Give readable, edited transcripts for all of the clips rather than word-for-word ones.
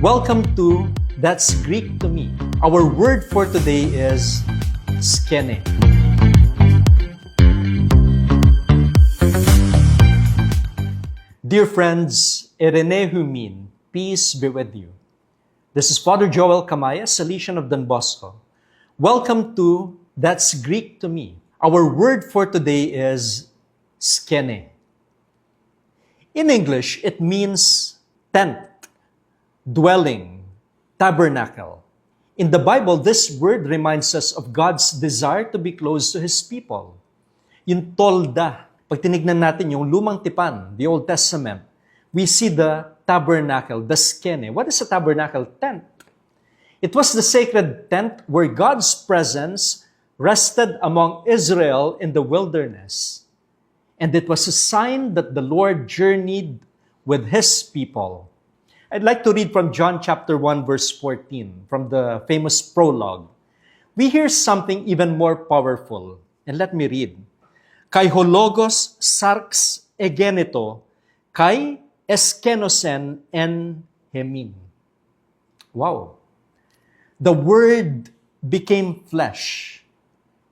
Welcome to That's Greek to Me. Our word for today is skene. Dear friends, Erenehumin, peace be with you. This is Father Joel Kamaya, Salesian of Don Bosco. Welcome to That's Greek to Me. Our word for today is skene. In English, it means tent, dwelling, tabernacle. In the Bible, this word reminds us of God's desire to be close to His people. Yung tolda, pag tinignan natin yung lumang tipan, the Old Testament, we see the tabernacle, the skene. What is a tabernacle? Tent. It was the sacred tent where God's presence rested among Israel in the wilderness. And it was a sign that the Lord journeyed with His people. I'd like to read from John chapter 1, verse 14, from the famous prologue. We hear something even more powerful. And let me read. Kai hologos sarx egenito, kai eskenosen en hemin. Wow. The Word became flesh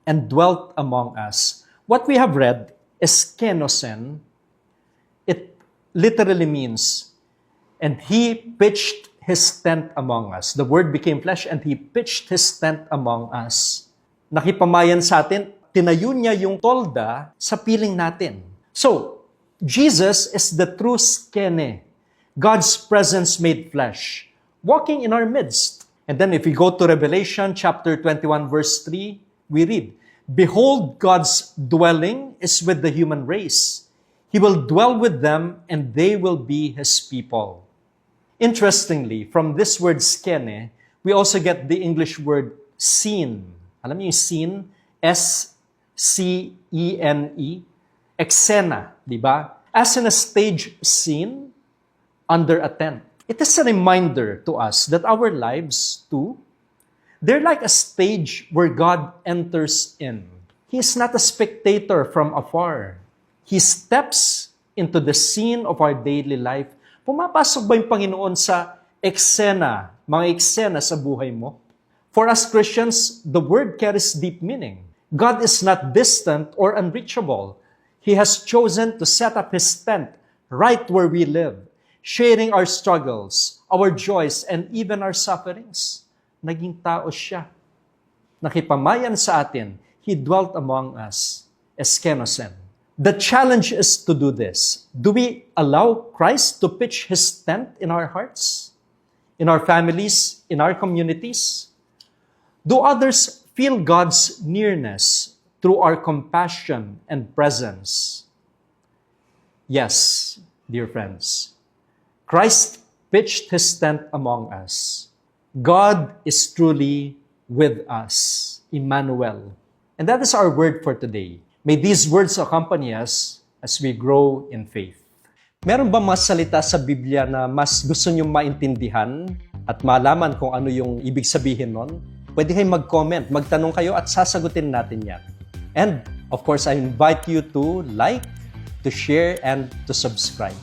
and dwelt among us. What we have read, eskenosen, it literally means, and He pitched His tent among us. The Word became flesh and He pitched His tent among us. Nakipamayan sa atin, tinayo niya yung tolda sa piling natin. So, Jesus is the true skene, God's presence made flesh, walking in our midst. And then if we go to Revelation chapter 21, verse 3, we read, Behold, God's dwelling is with the human race. He will dwell with them and they will be His people. Interestingly, from this word skene, we also get the English word scene. Alam niyo yung scene? S-C-E-N-E. Eksena, di ba? As in a stage scene under a tent. It is a reminder to us that our lives, too, they're like a stage where God enters in. He is not a spectator from afar. He steps into the scene of our daily life. Pumapasok ba yung Panginoon sa eksena, mga eksena sa buhay mo? For us Christians, the word carries deep meaning. God is not distant or unreachable. He has chosen to set up His tent right where we live, sharing our struggles, our joys, and even our sufferings. Naging tao siya. Nakipamayan sa atin, He dwelt among us, eskenosen. The challenge is to do this. Do we allow Christ to pitch His tent in our hearts, in our families, in our communities? Do others feel God's nearness through our compassion and presence? Yes, dear friends. Christ pitched His tent among us. God is truly with us, Emmanuel. And that is our word for today. May these words accompany us as we grow in faith. Meron ba mga salita sa Biblia na mas gusto niyong maintindihan at malaman kung ano yung ibig sabihin nun? Pwede kayong mag-comment, magtanong kayo at sasagutin natin yan. And of course, I invite you to like, to share, and to subscribe.